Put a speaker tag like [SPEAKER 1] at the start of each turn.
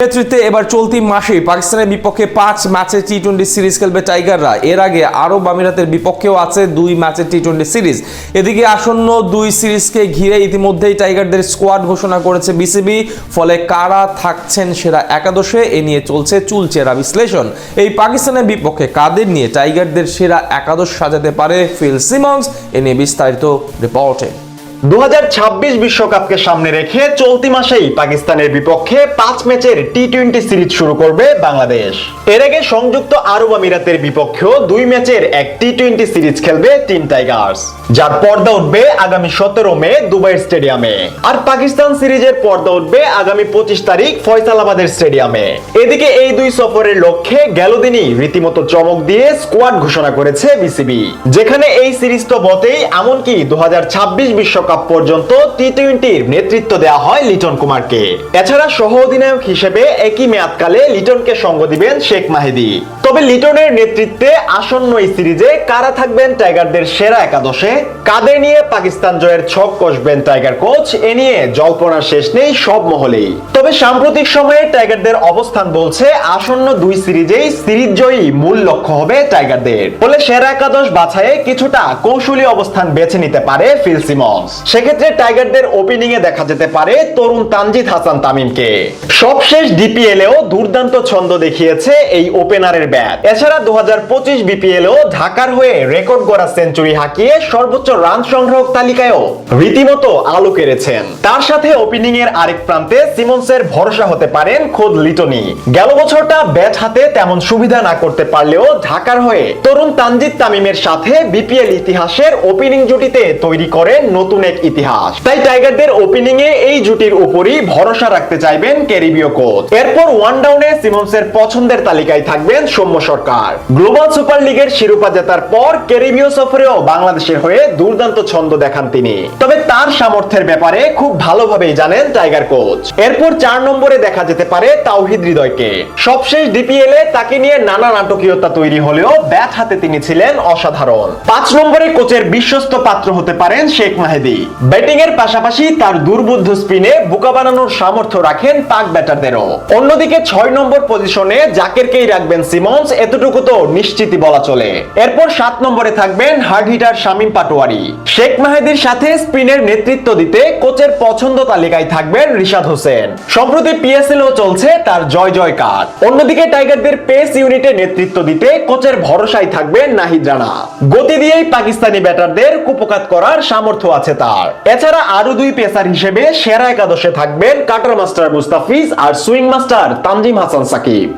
[SPEAKER 1] নেতৃত্বে এবার চলতি মাসেই পাকিস্তানের বিপক্ষে 5 ম্যাচের টি-20 সিরিজ খেলবে টাইগাররা। এর আগে আরব আমিরাতের বিপক্ষেও আছে 2 ম্যাচের টি-20 সিরিজ। এদিকে আসন্ন 2 সিরিজকে ঘিরে ইতিমধ্যেই টাইগারদের স্কোয়াড ঘোষণা করেছে বিসিবি। ফলে কারা থাকছেন সেরা একাদশে এ নিয়ে চলছে চুলচেরা বিশ্লেষণ। এই পাকিস্তানের বিপক্ষে কাদের নিয়ে টাইগারদের সেরা একাদশ সাজাতে পারে ফিল সিমন্স, এ নিয়ে বিস্তারিত রিপোর্টে।
[SPEAKER 2] 2026 বিশ্বকাপকে সামনে রেখে চলতি মাসেই পাকিস্তানের বিপক্ষে 5 ম্যাচের টি-20 সিরিজ শুরু করবে বাংলাদেশ। এর আগে সংযুক্ত আরব আমিরাতের বিপক্ষেও 2 ম্যাচের এক টি-20 সিরিজ খেলবে টিম টাইগার্স, যার পর্দা উঠবে আগামী 17 মে দুবাইয়ের স্টেডিয়ামে। আর পাকিস্তান সিরিজের পর্দা উঠবে আগামী 25 তারিখ ফয়সালাবাদের স্টেডিয়ামে। এদিকে এই 2 সফরের লক্ষ্যে গেল দিনই রীতিমতো চমক দিয়ে স্কোয়াড ঘোষণা করেছে বিসিবি, যেখানে এই সিরিজ তো বটেই, এমনকি 2026 বিশ্বকাপ পর্যন্ত টি-20-র নেতৃত্ব দেওয়া হয় লিটন কুমারকে। এছাড়া সহ অধিনায়ক হিসেবে একই মেয়াদকালে লিটনকে সঙ্গ দিবেন শেখ মাহিদি। তবে লিটনের নেতৃত্বে আসন্ন এই সিরিজে কারা থাকবেন টাইগারদের সেরা একাদশে, কাদের নিয়ে পাকিস্তান জয়ের ছক কষবেন টাইগার কোচ, এ নিয়ে জল্পনার শেষ নেই সব মহলেই। তবে সাম্প্রতিক সময়ে টাইগারদের অবস্থান বলছে আসন্ন 2 সিরিজেই সিরিজ জয়ী মূল লক্ষ্য হবে টাইগারদের। ফলে সেরা একাদশ বাছাইয়ে কিছুটা কৌশলী অবস্থান বেছে নিতে পারে ফিল সিমন্স। সেক্ষেত্রে টাইগারদের ওপেনিং এ দেখা যেতে পারে তরুণ তানজিদ হাসান তামিমকে। সবশেষ ডিপিএলেও দুর্দান্ত ছন্দ দেখিয়েছে এই ওপেনারের ব্যাট। এছাড়া 2025 বিপিএলেও ঢাকার হয়ে রেকর্ড গড়া সেঞ্চুরি হাঁকিয়ে সর্বোচ্চ রান সংগ্রহ তালিকায়ও রীতিমতো আলো কেড়েছেন। তার সাথে ওপেনিং এর আরেক প্রান্তে সিমন্সের ভরসা হতে পারেন খোদ লিটনই। গেল বছরটা ব্যাট হাতে তেমন সুবিধা না করতে পারলেও ঢাকার হয়ে তরুণ তানজিদ তামিমের সাথে বিপিএল ইতিহাসের ওপেনিং জুটিতে তৈরি করেন নতুন এক ইতিহাস। তাই টাইগারদের ওপেনিং এ এই জুটির উপরই ভরসা রাখতে চাইবেন ক্যারিবীয় কোচ। এরপর ওয়ান ডাউনে সিমন্সের পছন্দের তালিকায় থাকবেন সৌম্য সরকার। গ্লোবাল সুপার লিগের শিরোপা জেতার পর ক্যারিবীয় সফরেও বাংলাদেশের হয়ে দুর্দান্ত ছন্দ দেখান তিনি। তবে তার সামর্থ্যের ব্যাপারে খুব ভালোভাবেই জানেন টাইগার কোচ। এরপর 4 নম্বরে দেখা যেতে পারে তাওহিদ হৃদয়কে। সবশেষ ডিপিএল এ তাকে নিয়ে নানা নাটকীয়তা তৈরি হলেও ব্যাট হাতে তিনি ছিলেন অসাধারণ। 5 নম্বরে কোচের বিশ্বস্ত পাত্র হতে পারেন শেখ মাহিদি। ব্যাটিং এর পাশাপাশি তার দুর্বোধ্য স্পিনে বোকা বানানোর সামর্থ্য রাখেন পাক ব্যাটারদেরও। অন্যদিকে 6 নম্বর পজিশনে জাকেরকেই রাখবেন সিমন্স, এতটুকু তো নিশ্চিতই বলা চলে। এরপর 7 নম্বরে থাকবেন হার্ড হিটার শামীম পাটোয়ারি। শেখ মাহিদির সাথে স্পিনের নেতৃত্ব দিতে কোচের পছন্দ তালিকায় থাকবেন রিশাদ হোসেন। সম্প্রতি পিএসএলও চলছে তার জয় জয়কার। অন্যদিকে টাইগারদের পেস ইউনিটে নেতৃত্ব দিতে কোচের ভরসায় থাকবেন নাহিদ রানা। গতি দিয়েই পাকিস্তানি ব্যাটারদের কুপকাত করার সামর্থ্য আছে তার। এছাড়া আরো 2 পেসার হিসেবে সেরা একাদশে থাকবেন কাটার মাস্টার মুস্তাফিজ আর সুইং মাস্টার তানজিম হাসান সাকিব।